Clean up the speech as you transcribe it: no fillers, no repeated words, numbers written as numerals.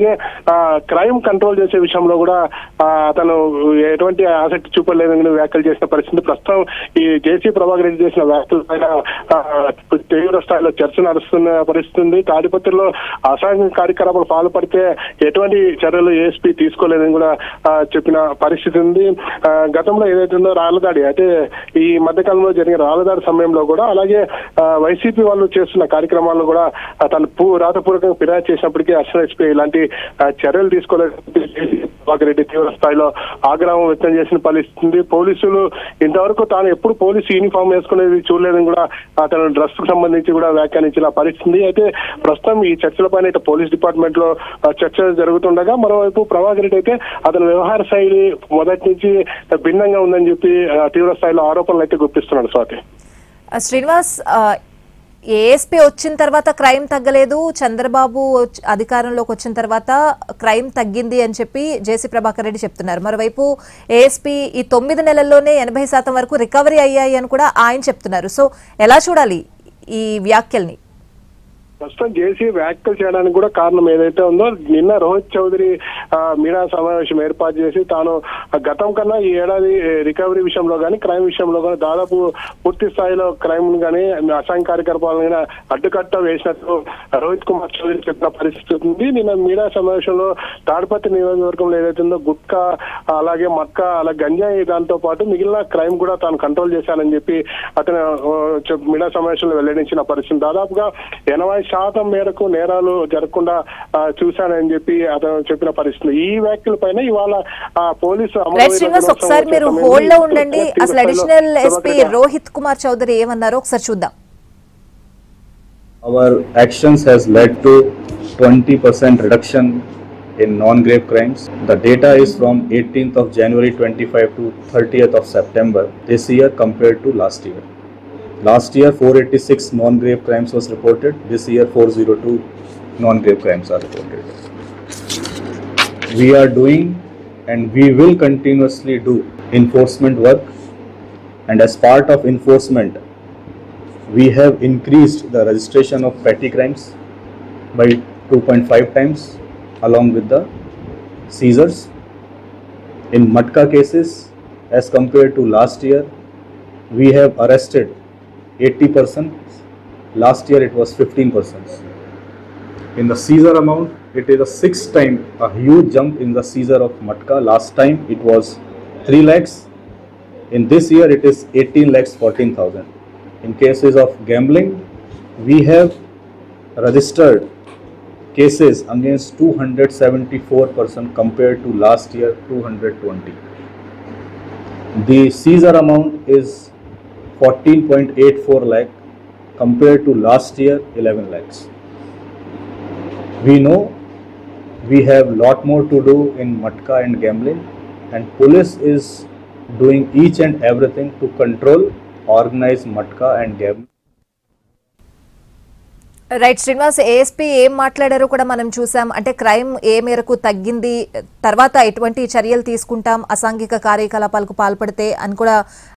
అలాగే crime control చేసే విషయంలో కూడా అతను ఎటువంటి ఆసక్తి చూపలేదని వ్యాఖ్యలు చేసిన పరిస్థితి. ప్రస్తుతం ఈ జేసీ ప్రభాకర్ రెడ్డి చేసిన వ్యాఖ్యల పైన తీవ్ర స్థాయిలో చర్చ నడుస్తున్న పరిస్థితి ఉంది. తాడిపత్రిలో అసాంఘిక కార్యకలాపాలు పాల్పడితే ఎటువంటి చర్యలు ఏఎస్పీ తీసుకోలేదని కూడా చెప్పిన పరిస్థితి ఉంది. గతంలో ఏదైతే ఉందో రాళ్లదాడి, అయితే ఈ మధ్యకాలంలో జరిగిన రాళ్లదాడి సమయంలో కూడా అలాగే వైసీపీ వాళ్ళు చేస్తున్న కార్యక్రమాలను కూడా తను రాతపూర్వకంగా ఫిర్యాదు చేసినప్పటికీ అర్చన ఎస్పీ ఇలాంటి చర్యలు తీసుకోలేదు. ప్రభాకర్ రెడ్డి తీవ్ర స్థాయిలో ఆగ్రహం వ్యక్తం చేసిన పరిస్థితి. పోలీసులు ఇంతవరకు తాను ఎప్పుడు పోలీసు యూనిఫామ్ వేసుకునేది చూడలేదని కూడా అతను డ్రెస్ కు సంబంధించి కూడా వ్యాఖ్యానించిన పరిస్థితి. అయితే ప్రస్తుతం ఈ చర్చలపైన అయితే పోలీస్ డిపార్ట్మెంట్ లో చర్చ జరుగుతుండగా మరోవైపు ప్రభాకర్ రెడ్డి అయితే అతని వ్యవహార శైలి మొదటి నుంచి భిన్నంగా ఉందని చెప్పి తీవ్ర స్థాయిలో ఆరోపణలు అయితే గుర్తిస్తున్నాడు. స్వాతి, శ్రీనివాస్, ఏఎస్పీ వచ్చిన తర్వాత క్రైమ్ తగ్గలేదు, చంద్రబాబు అధికారంలోకి వచ్చిన తర్వాత క్రైమ్ తగ్గింది అని చెప్పి జేసీ ప్రభాకర్ రెడ్డి చెప్తున్నారు. మరోవైపు ఏఎస్పీ ఈ 9 నెలల్లోనే 80% వరకు రికవరీ అయ్యాయి అని కూడా ఆయన చెప్తున్నారు. సో ఎలా చూడాలి ఈ వ్యాఖ్యల్ని? ప్రస్తుతం జేసీ వ్యాఖ్యలు చేయడానికి కూడా కారణం ఏదైతే ఉందో, నిన్న రోహిత్ చౌదరి మీడియా సమావేశం ఏర్పాటు చేసి తాను గతం కన్నా ఈ ఏడాది రికవరీ విషయంలో కానీ క్రైమ్ విషయంలో కానీ దాదాపు పూర్తి స్థాయిలో క్రైమ్ కానీ అసాంఘిక కార్యకలాపాలను కానీ అడ్డుకట్ట వేసినట్టు రోహిత్ కుమార్ చౌదరి చెప్పిన పరిస్థితి ఉంది. నిన్న మీడియా సమావేశంలో తాడిపత్రి నియోజకవర్గంలో ఏదైతే ఉందో గుట్కా, అలాగే మక్క, అలాగే గంజాయి, దాంతో పాటు మిగిలిన క్రైమ్ కూడా తాను కంట్రోల్ చేశానని చెప్పి అతను మీడియా సమావేశంలో వెల్లడించిన పరిస్థితి. దాదాపుగా 80% మేరకు నేరాలు జరగకుండా చూశానని చెప్పి అతను చెప్పిన పరిస్థితి. ఈ వ్యాఖ్యల పైన ఇవాళ పోలీసు ఒకసారి మీరు హోల్డ్ లో ఉండండి. అసలు అడిషనల్ ఎస్పీ రోహిత్ కుమార్ చౌదరి ఏమన్నారో ఒకసారి చూద్దాం. Our actions has led to 20% reduction in non-grave crimes. The data is from 18th of January 25 to 30th of September this year compared to last year. Last year 486 non-grave crimes was reported. This year 402 non-grave crimes are reported. We are doing and we will continuously do enforcement work, and as part of enforcement we have increased the registration of petty crimes by 2.5 times along with the seizures. In Matka cases, as compared to last year, we have arrested 80%. Last year it was 15%. In the seizure amount, it is a 6 time, a huge jump in the seizure of Matka. Last time it was 3 lakhs. In this year it is 18 lakhs 14,000. In cases of gambling, we have registered cases against 274% compared to last year 220. The seizure amount is 14.84 lakh compared to last year 11 lakhs. We know we have lot more to do in Matka and gambling, and police is doing each and everything to control organized Matka and gambling. Right Srinivas, ASP ఏం మాట్లాడారో కూడా మనం చూసాం. అంటే crime ఏ మేరకు తగ్గింది, తర్వాత ఎటువంటి చర్యలు తీసుకుంటాం అసాంఘిక కార్యకలాపాలకు పాల్పడితే అని కూడా